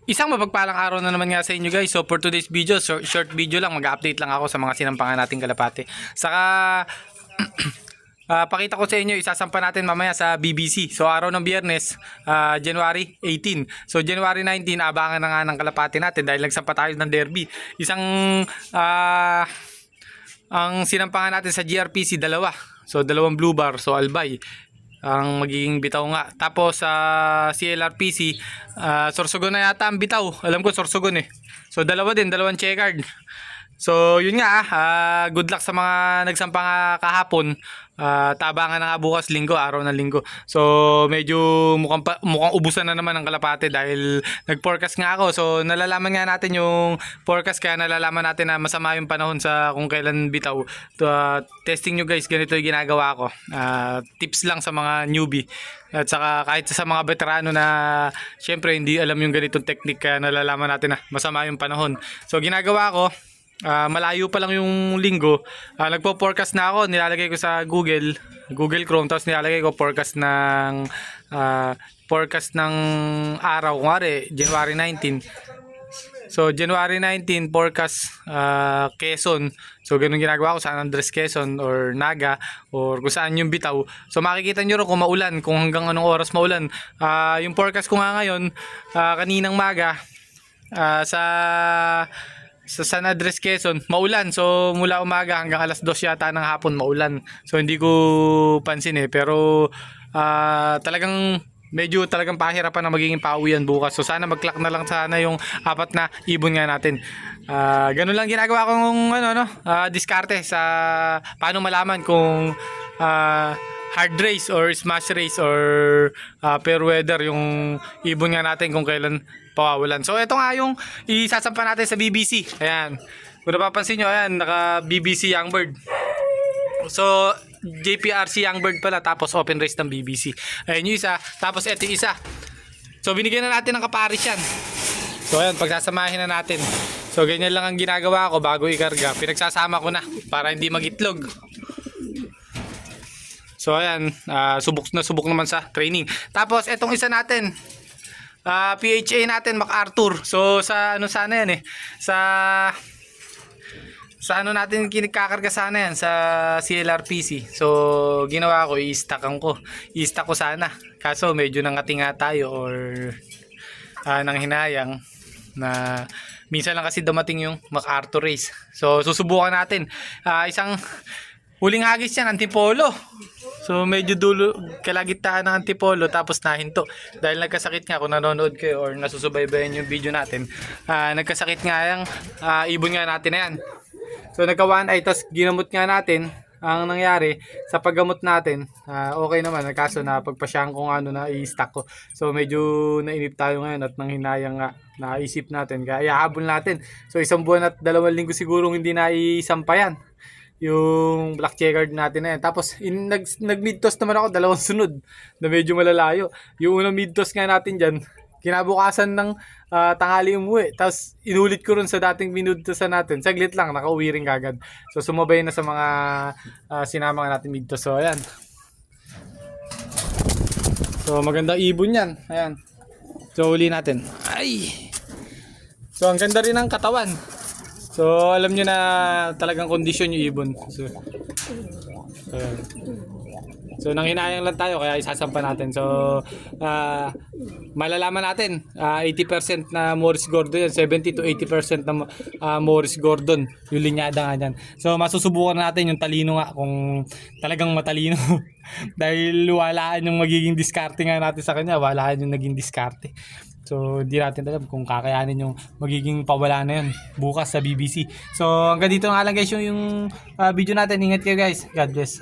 Isang mapagpalang araw na naman nga sa inyo guys. So for today's video, short video lang, mag-update lang ako sa mga sinampangan nating kalapate. Saka pakita ko sa inyo, isasampa natin mamaya sa BBC. So araw ng Biyernes, January 18. So January 19, abangan na nga ng kalapate natin dahil nagsampa tayo ng derby. Isang ang sinampangan natin sa GRPC, dalawa. So dalawang blue bar, so albay ang magiging bitaw nga. Tapos sa CLRPC, Sorsogon na yata ang bitaw. Alam ko Sorsogon eh. So dalawa din, dalawang checkered. So yun nga, good luck sa mga nagsampa nga kahapon. Tabangan na nga bukas linggo, araw ng linggo. So medyo mukhang ubusan na naman ng kalapate dahil nag-forecast nga ako. So nalalaman nga natin yung forecast, kaya nalalaman natin na masama yung panahon sa kung kailan bitaw. Testing nyo guys, ganito yung ginagawa ko. Tips lang sa mga newbie. At saka kahit sa mga veterano na syempre hindi alam yung ganitong technique, kaya nalalaman natin na masama yung panahon. So ginagawa ko, malayo pa lang yung linggo, nagpo-forecast na ako, nilalagay ko sa Google Chrome, tapos nilalagay ko forecast ng araw, kunwari January 19. So January 19 forecast Quezon. So ganun ginagawa ko, San Andres, Quezon or Naga or kung saan yung bitaw. So makikita nyo rin kung maulan, kung hanggang anong oras maulan. Yung forecast ko nga ngayon, kaninang maga, sa San Andres, Quezon, maulan. So mula umaga hanggang alas 2 yata ng hapon maulan. So hindi ko pansin eh, pero talagang pahirapan na magiging pauwian bukas. So sana mag-clock na lang sana yung apat na ibon nga natin. Ganun lang ginagawa kong diskarte sa paano malaman kung hard race or smash race or fair weather yung ibon nga natin kung kailan pawawalan. So ito nga yung isasampa natin sa BBC. Ayan. Kung napapansin nyo, ayan, naka BBC Youngbird. So JPRC Youngbird pala, tapos open race ng BBC. Ayan yung isa. Tapos ito yung isa. So binigyan na natin ng kaparis yan. So ayan, pagsasamahin na natin. So ganyan lang ang ginagawa ko bago ikarga. Pinagsasama ko na para hindi magitlog. So ayan, subok naman sa training. Tapos etong isa natin, PHA natin, MacArthur. So sa ano sana yan eh, sa ano natin kinikakarga sana yan, sa CLRPC. So ginawa ko, i-stack ko sana. Kaso medyo nangati nga tayo or nang hinayang na minsan lang kasi dumating yung MacArthur race. So susubukan natin. Isang huling hagis yan, Antipolo. So medyo dulo, kalagitnaan ng Antipolo, tapos nahinto. Dahil nagkasakit nga, kung nanonood kayo or nasusubaybayan yung video natin, nagkasakit nga yung ibon nga natin na yan. So nagkawan ay, tapos ginamot nga natin. Ang nangyari sa paggamot natin, okay naman. Kaso na pagpasyahan ko na i-stack ko. So medyo nainip tayo ngayon at nanghinayang nga, naisip natin. Kaya habol natin. So 1 buwan at 2 linggo siguro hindi na isampayan yung black checkered natin na yan. Tapos nag-mid-toss naman ako, 2 sunod na medyo malalayo. Yung unang mid-toss nga natin dyan, kinabukasan ng tanghali umuwi. Tapos inulit ko rin sa dating mid-tossan natin. Saglit lang, nakauwi rin kagad. So sumabay na sa mga sinama nga natin mid-toss. So ayan. So maganda ibon yan. Ayan. So uli natin. Ay! So ang ganda rin ng katawan. So alam nyo na talagang kondisyon yung ibon. So nanghinayang lang tayo, kaya isasampa natin. So malalaman natin 80% na Morris Gordon yan, 70 to 80% na Morris Gordon yung linyada nga dyan. So masusubukan natin yung talino nga, kung talagang matalino. Dahil walaan yung magiging diskarte nga natin sa kanya, walaan yung naging diskarte. So hindi natin alam kung kakayanin yung magiging pawala na yun bukas sa BBC. So hanggang dito nga lang guys yung video natin. Ingat kayo guys. God bless.